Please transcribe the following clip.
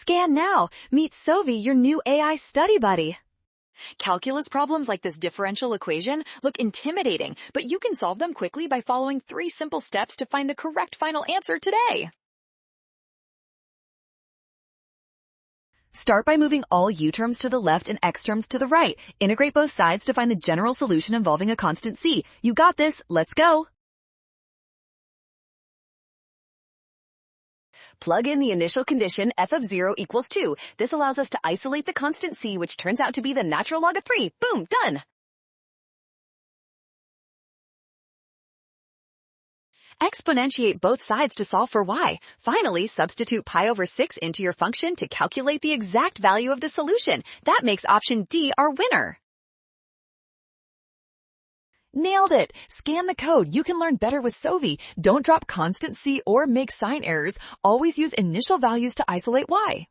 Scan now. Meet Sovi, your new AI study buddy. Calculus problems like this differential equation look intimidating, but you can solve them quickly by following 3 simple steps to find the correct final answer today. Start by moving all u terms to the left and x terms to the right. Integrate both sides to find the general solution involving a constant c. You got this. Let's go. Plug in the initial condition f of 0 equals 2. This allows us to isolate the constant c, which turns out to be the natural log of 3. Boom, done. Exponentiate both sides to solve for y. Finally, substitute pi over 6 into your function to calculate the exact value of the solution. That makes option D our winner. Nailed it! Scan the code. You can learn better with Sovi. Don't drop constant c or make sign errors. Always use initial values to isolate y.